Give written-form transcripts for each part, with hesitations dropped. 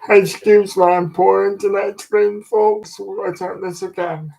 Excuse my poor internet screen, folks. We'll attempt this again.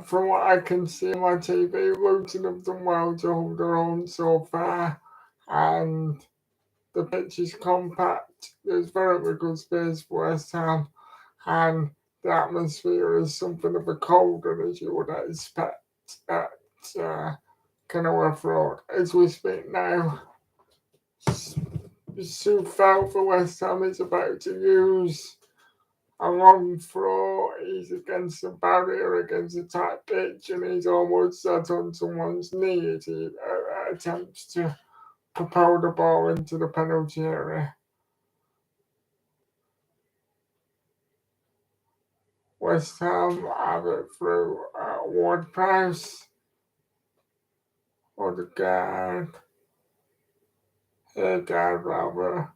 From what I can see on my TV, Luton have done well to hold their own so far, and the pitch is compact. There's very good space for West Ham, and the atmosphere is something of a colder as you would expect at Kenilworth Road. As we speak now, Sue Fowl for West Ham is about to use a long throw. He's against the barrier, against a tight pitch, and he's almost sat on someone's knee as he attempts to propel the ball into the penalty area. West Ham have it through Ward-Prowse, Odegaard, Haggard rather,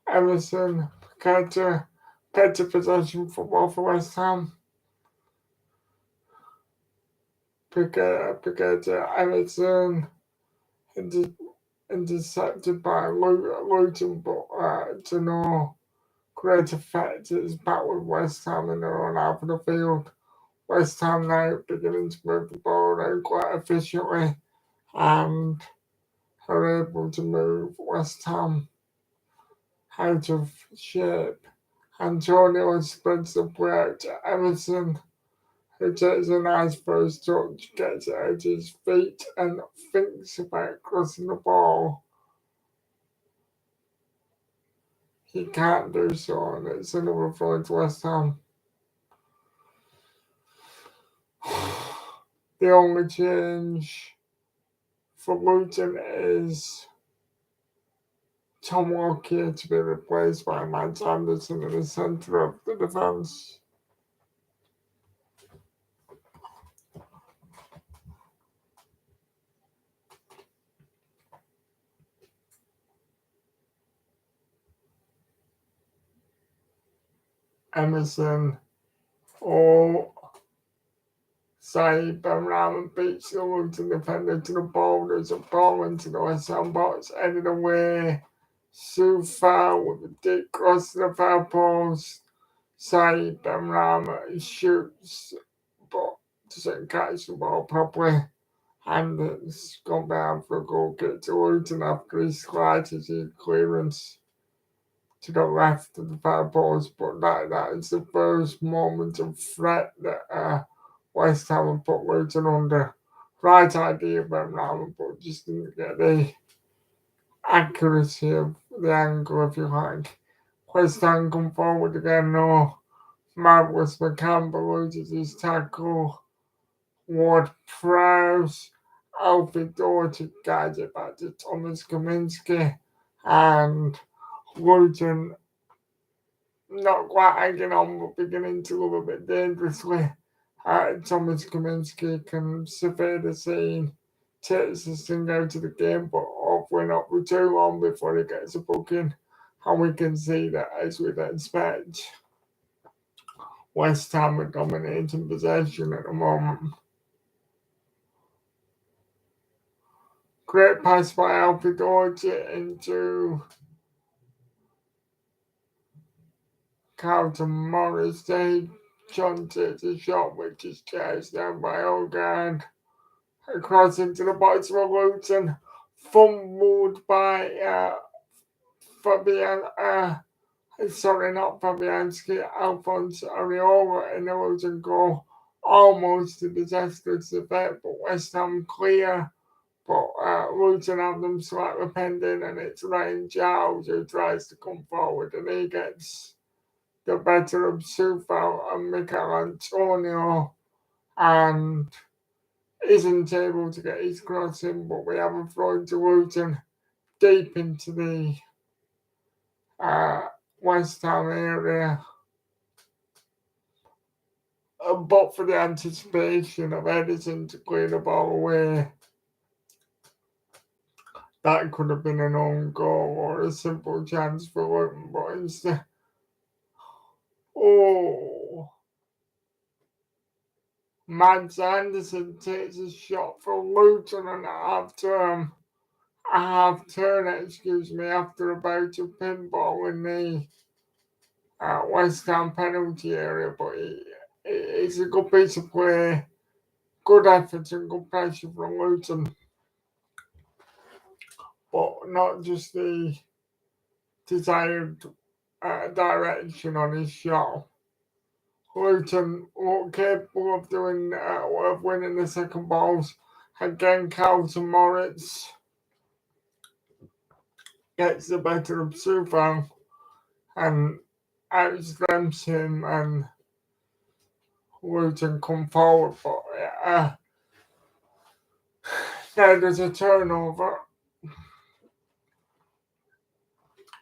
Emerson, Paqueta, better possession football for West Ham. Paqueta, Emerson, intercepted by Luton, but to no great effect. It's back with West Ham in their own half of the field. West Ham now beginning to move the ball around quite efficiently and are able to move West Ham out of shape. Antonio spreads the play out to Emerson, who takes a nice first touch, gets it out his feet, and thinks about crossing the ball. He can't do so, and it's another throw to West Ham. The only change for Luton is Tom Walker to be replaced by Matt Anderson in the centre of the defence. Emerson, Saeed Benrahma beats the Luton defender to the ball. There's a ball into the West Ham box, headed away. Sue Fowl with a deep cross to the foul post. Saeed Benrahma shoots, but doesn't catch the ball properly. And it's gone down for a goal kick to Luton after he slides his clearance to the left of the foul post. But that is the first moment of threat that West Ham have put Luton under. Right idea about Benrahma, but just didn't get the accuracy of the angle, if you like. West Ham come forward again, no. Marvelous McCampbell loses his tackle. Ward-Prowse, Alfie Doherty guides it back to Thomas Kaminski, and Luton not quite hanging on, but beginning to look a bit dangerously. Thomas Kaminski can survey the scene, takes this thing out of the game, but hopefully not for too long before he gets a booking. And we can see that, as we'd expect, West Ham are dominating possession at the moment. Great pass by Alfie Doherty into Carlton Morris. John takes a shot which is chased down by Odegaard. Across into the box for Luton. Fumbled by Fabian. Not Fabianski. Alphonse Areola in the Luton goal. Almost a disastrous effect, but West Ham clear. But Luton have them slightly pending, and it's Ryan Giles who tries to come forward, and he gets the better of Sufal and Michael Antonio, and isn't able to get his cross in, but we have a throw to Luton deep into the West Ham area. But for the anticipation of Edison to clear the ball away, that could have been an own goal or a simple chance for Luton, but instead, Mads Anderson takes a shot for Luton and at half term, half turn, after a bout of pinball in the West Ham penalty area. But it's a good piece of play, good effort and good pressure from Luton, but not just the desired direction on his shot. Luton were capable of doing of winning the second balls. Again, Carlton Moritz gets the better of Sufan and outstrengths him, and Luton come forward. But there's a turnover.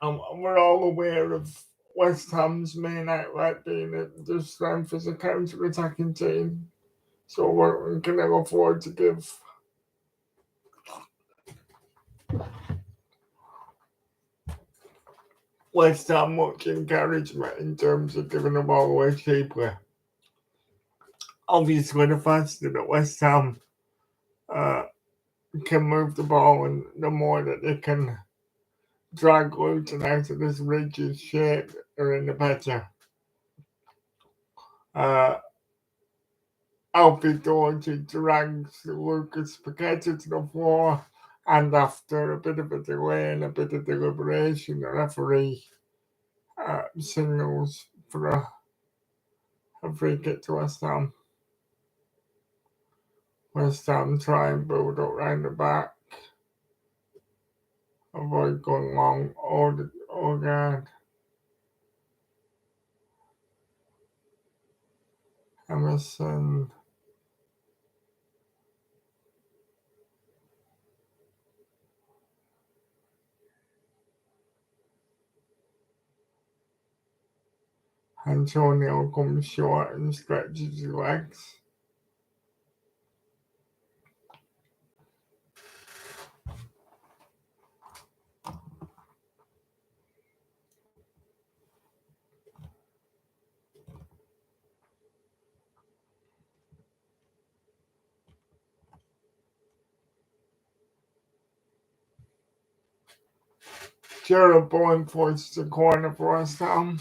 We're all aware of West Ham's main outlet being the strength as a counter-attacking team. So we can never afford to give West Ham much encouragement in terms of giving the ball away cheaply. Obviously, the faster that West Ham can move the ball and the more that they can drag Luton out of this rigid shape, they're in the better. Alfie Doherty drags Lucas Paqueta to the floor, and after a bit of a delay and a bit of deliberation, the referee signals for a free kick to West Ham. West Ham try and build up round the back, avoid going long or guard. Emerson Antonio comes short and stretches his legs. Gerald Bowen forces the corner for West Ham.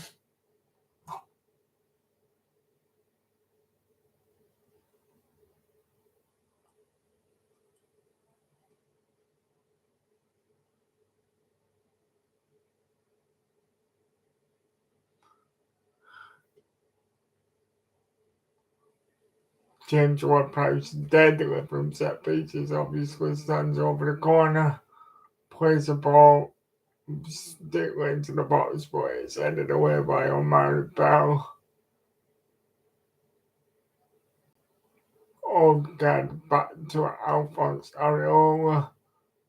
James Ward-Prowse deadly from set pieces, obviously stands over the corner, plays the ball directly into the box, but it's headed away by Omar Bell. Odegaard back to Alphonse Areola,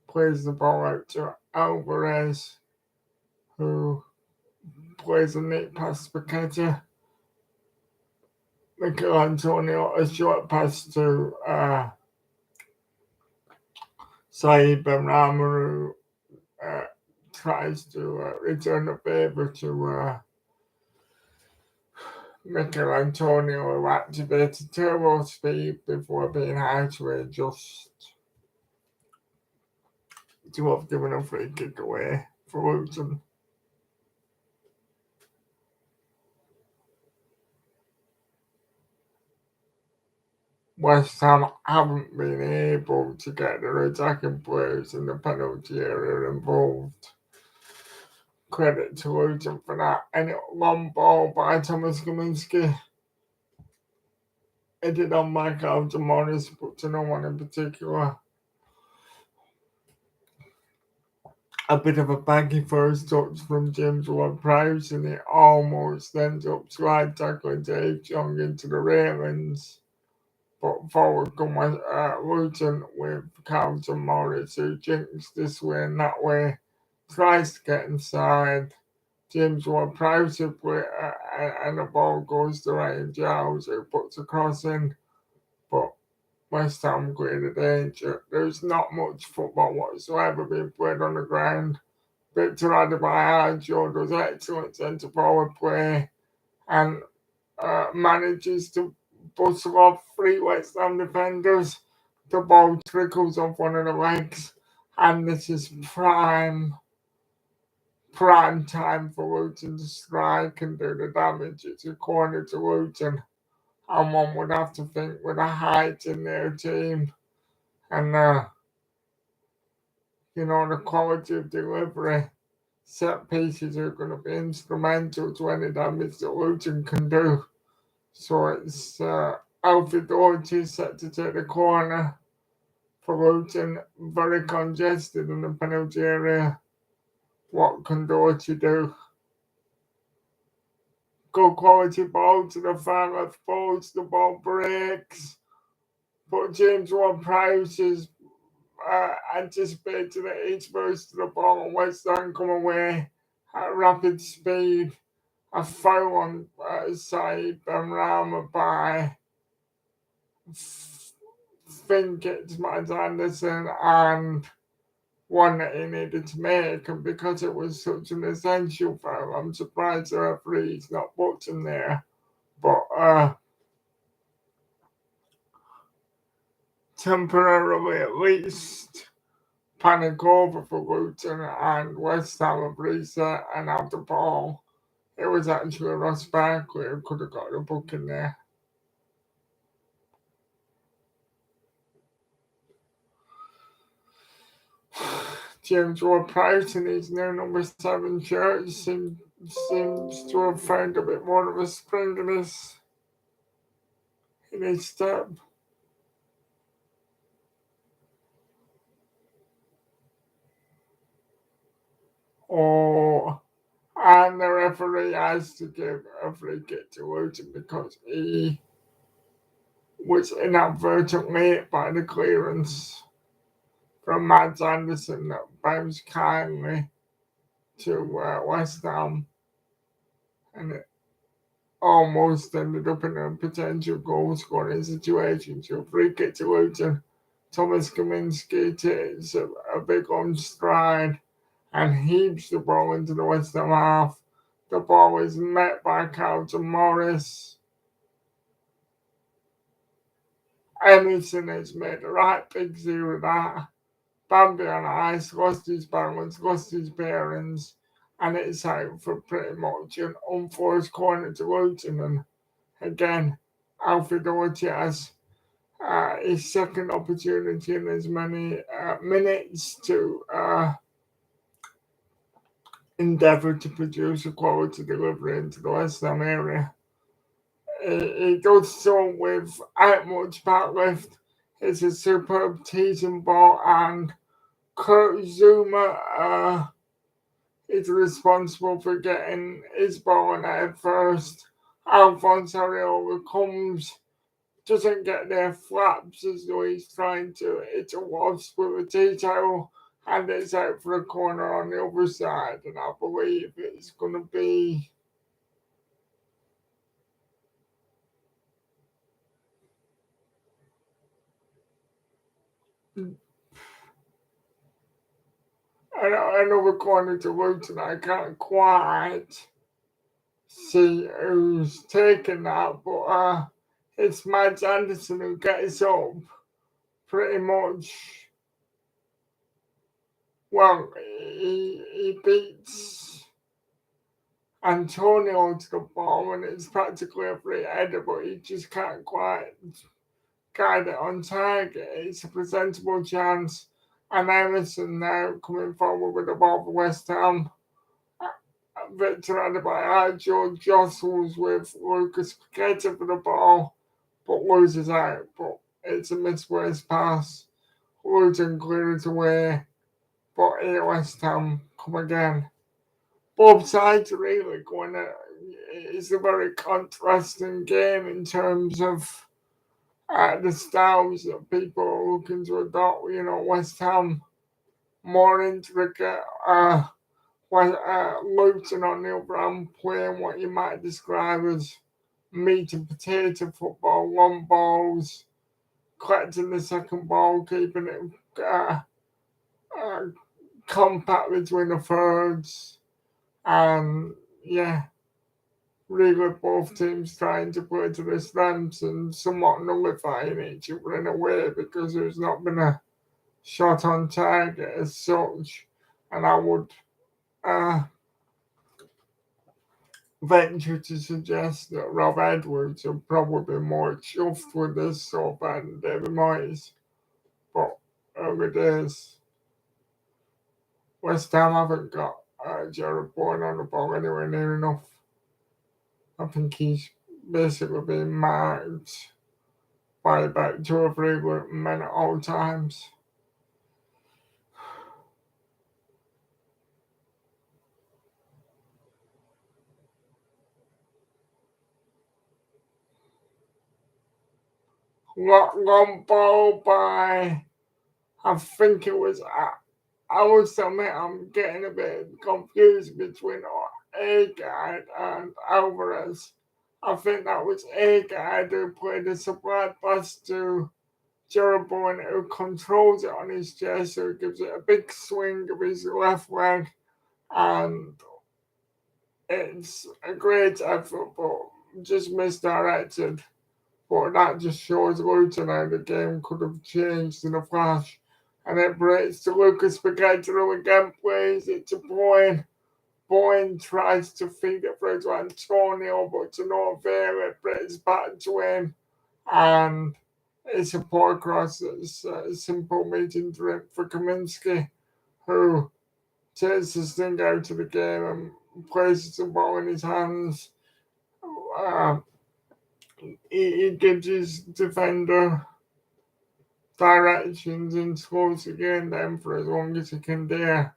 plays the ball out to Alvarez, who plays a neat pass to Paqueta. Michael Antonio, a short pass to Saeed Benrahma, who tries to return the favour to Michael Antonio, who activated turbo speed before being hard to adjust to have given a free kick away for Luton. West Ham haven't been able to get their attacking players in the penalty area involved. Credit to Luton for that. And long ball by Thomas Kaminski. It did on Michael to Morris, but to no one in particular. A bit of a baggy first touch from James Ward-Prowse, and it almost ends up slide tackling Dave Young into the railings. But forward come Luton with Carlton Morris, who jinks this way and that way, tries to get inside. James Ward-Prowse and the ball goes to Ryan Giles, who puts a cross in, but West Ham clear the danger. There's not much football whatsoever being played on the ground. Victor Adebayo does excellent centre forward play and manages to bustle off three West Ham defenders. The ball trickles off one of the legs And this is prime time for Luton to strike and do the damage. It's a corner to Luton. And one would have to think with a height in their team and the quality of delivery, set pieces are going to be instrumental to any damage that Luton can do. So it's Alfie Doherty set to take the corner for Luton, very congested in the penalty area. What can Doherty do? Good quality ball to the far left post, the ball breaks, but James Ward-Prowse is anticipated that each burst to the ball and West Ham come away at rapid speed. A foul on Saeed Benrahma by think it's Matt Anderson, and one that he needed to make, and because it was such an essential foul, I'm surprised the referee's not booked him there. But temporarily at least, panic over for Luton, and West Ham have reset and have the ball. It was actually Ross Barkley who could have got the booking there. James Ward-Prowse in his new number 7 shirt seems to have found a bit more of a spring in his step. And the referee has to give a free kick to Luton because he was inadvertently hit by the clearance from Matt Anderson that bounced kindly to West Ham, and it almost ended up in a potential goal scoring situation. So free kick to Luton. Thomas Kaminski takes a big on stride and heaves the ball into the West Ham half. The ball is met by Carlton Morris. Emerson has made a right big zero of that. Bambi on ice, lost his balance, lost his bearings, and it's out for pretty much an unforced corner to Luton. And again, Alfie Doherty has his second opportunity in as many minutes to endeavour to produce a quality delivery into the West Ham area. He does so without much back lift. It's a superb teasing ball, and Kurt Zuma is responsible for getting his ball in head first. Alphonse Areola doesn't get there, flaps as though he's trying to hit a wasp with a tea towel, and it's out for a corner on the other side. And I believe it's going to be another corner to Luton. I can't quite see who's taking that, but it's Matt Anderson who gets up pretty much. Well, he beats Antonio to the ball, and it's practically a free header, but he just can't quite guide it on target. It's a presentable chance, and Emerson now coming forward with the ball for West Ham. Victor Adebayo jostles with Lucas Paqueta for the ball, but loses out. But it's a misplaced pass. Luton clear it away, but here West Ham come again. Both sides are really going at it's a very contrasting game in terms of the styles that people are looking to adopt. West Ham more intricate. Luton on the other hand playing what you might describe as meat and potato football, long balls, collecting the second ball, keeping it compact between the thirds, and really both teams trying to play to their strengths and somewhat nullifying each other in a way because there's not been a shot on target as such, and I would uh, venture to suggest that Rob Edwards will probably be more chuffed with this so far than David Moyes. But early days, West Ham haven't got Jared Bourne on the ball anywhere near enough. I think he's basically being marked by about 2 or 3 men at all times. Long ball by, I think it was, I must admit I'm getting a bit confused between Agard and Alvarez. I think that was Agard who played a supply pass to Jeroboam who controls it on his chest, so he gives it a big swing of his left leg, and it's a great effort, but just misdirected. But that just shows Luton how the game could have changed in a flash. And it breaks to Lucas Spaghetti again, plays it to Boyne. Boyne tries to feed it through to Antonio, but to no avail. It breaks back to him. And it's a poor cross. It's a simple meeting drip for Kaminsky, who takes the sting out of the game and places the ball in his hands. Uh, he gives his defender directions and slows the game down for as long as he can dare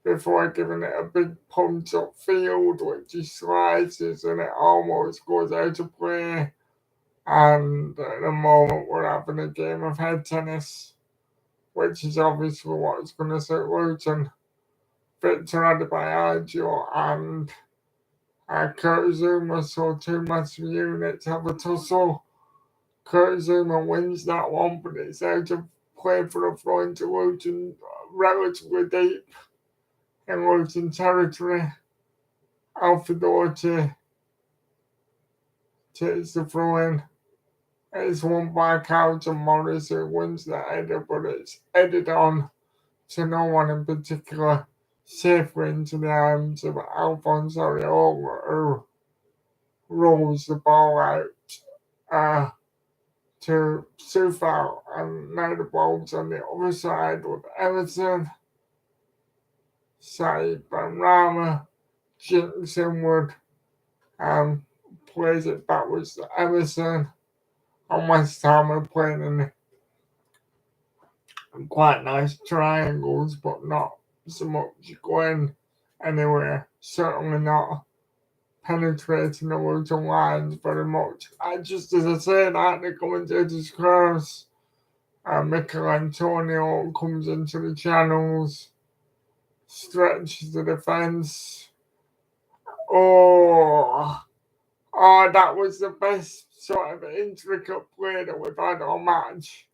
before giving it a big punch up field, which he slices and it almost goes out of play. And at the moment, we're having a game of head tennis, which is obviously what's going to suit Luton. Victor Adebayo and Kurt Zuma saw 2 massive units have a tussle. Kurt Zuma wins that one, but it's out of play for a throw into Luton, relatively deep in Luton territory. Alfredotti takes the throw in. It's won by Carlton Morris, who wins the header, but it's headed on to no one in particular, safely into the arms of Alphonse Areola, who rolls the ball out to Sufal, and now the ball's on the other side with Emerson. Saeed Benrahma jinks inward and plays it backwards to Emerson. And West Ham are playing in quite nice triangles, but not so much going anywhere. Certainly not penetrating the Luton lines very much. Just as I say that, the commentators curse. Michael Antonio comes into the channels, stretches the defence. Oh, that was the best sort of intricate play that we've had all match.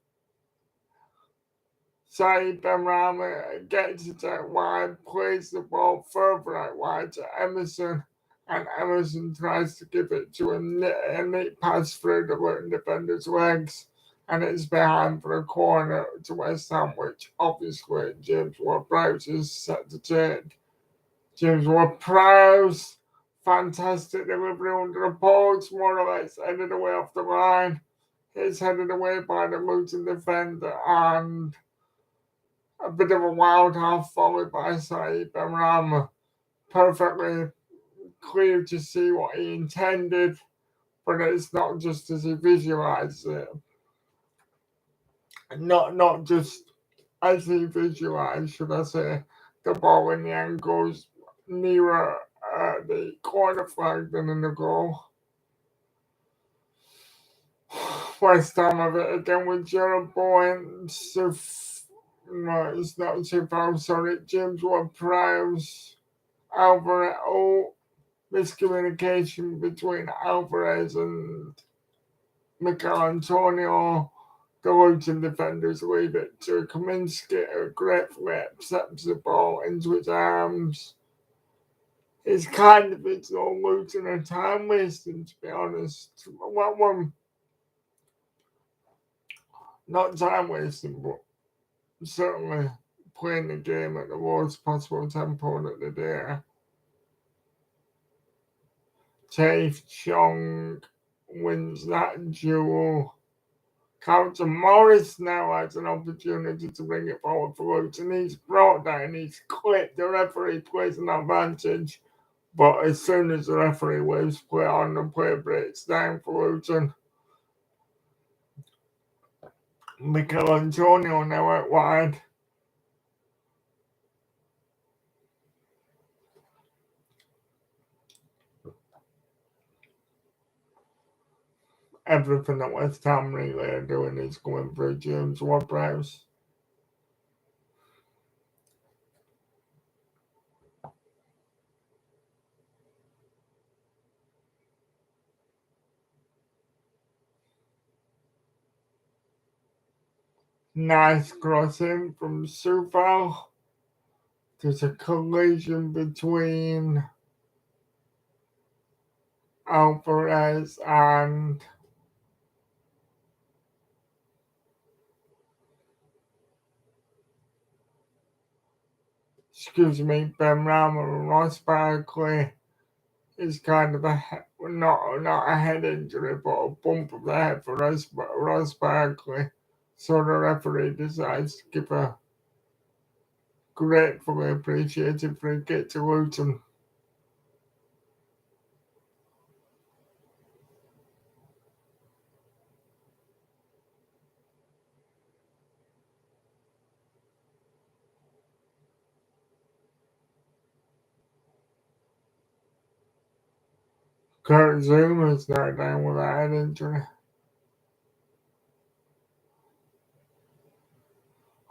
Saeed Benrahma gets it out wide, plays the ball further out wide to Emerson, and Emerson tries to give it to a neat pass through the Luton defender's legs, and it's behind for a corner to West Ham, which obviously James Ward-Prowse is set to take. James Ward-Prowse, fantastic delivery under the post, more or less headed away off the line. It's headed away by the Luton defender, and a bit of a wild half followed by Saeed Benrahma. Perfectly clear to see what he intended, but it's not just as he visualized it. Not just as he visualized, should I say, the ball in the end goes nearer the corner flag than in the goal. West Ham have it again with Jeroboam. No, it's not Sufal, sorry, James Ward-Prowse. Alvarez, miscommunication between Alvarez and Michael Antonio. The Luton defenders leave it to Kaminsky, who gratefully accepts the ball into his arms. It's kind of its own Luton and time wasting, to be honest. Well, not time wasting, but certainly playing the game at the worst possible tempo that they dare. Tafe Chong wins that duel. Carlton Morris now has an opportunity to bring it forward for Luton. He's brought that and he's clipped. The referee plays an advantage, but as soon as the referee waves play on, the play breaks down for Luton. Mikel Antonio now out wide. Everything that West Ham really are doing is going through James Ward-Prowse. Nice crossing from Sufal. There's a collision between Alvarez and Ben Rama and Ross Barkley is kind of not a head injury, but a bump of the head for Ross Barkley. So the referee decides to give a gratefully appreciated free kick to Luton. Kurt Zuma's now down with a head injury.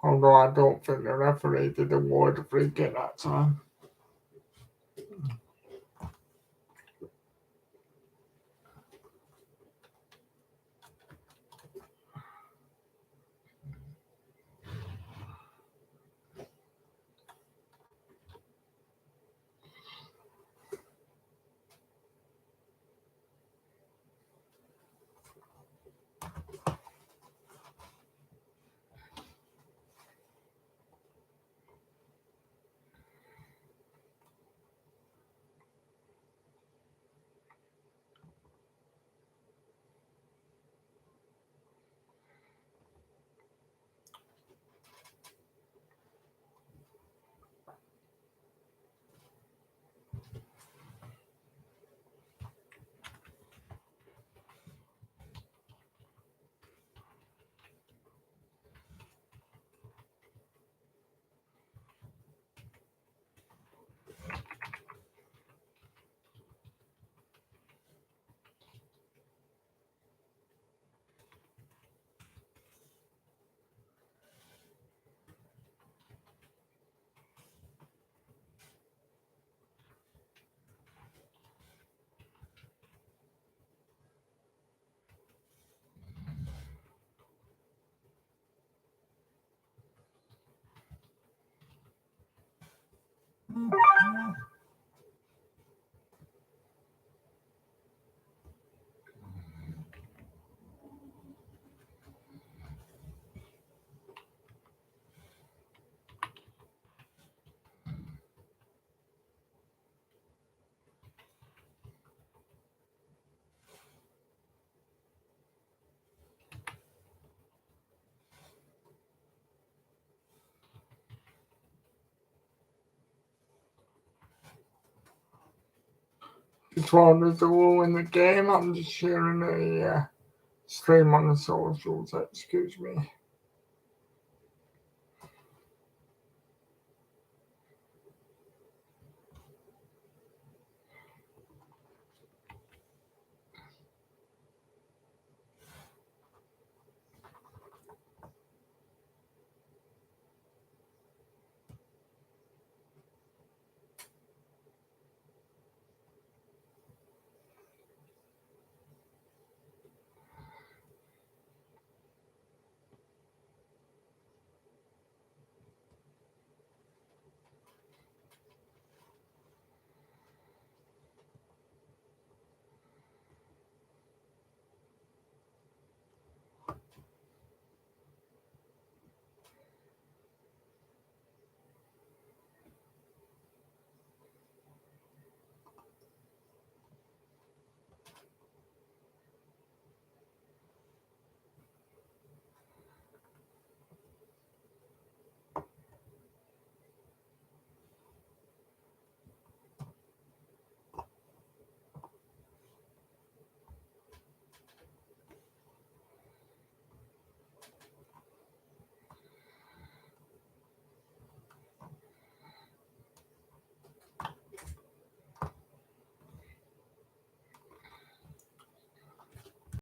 Although I don't think the referee did award a free kick that time. Which one is the rule in the game? I'm just sharing a stream on the socials, excuse me.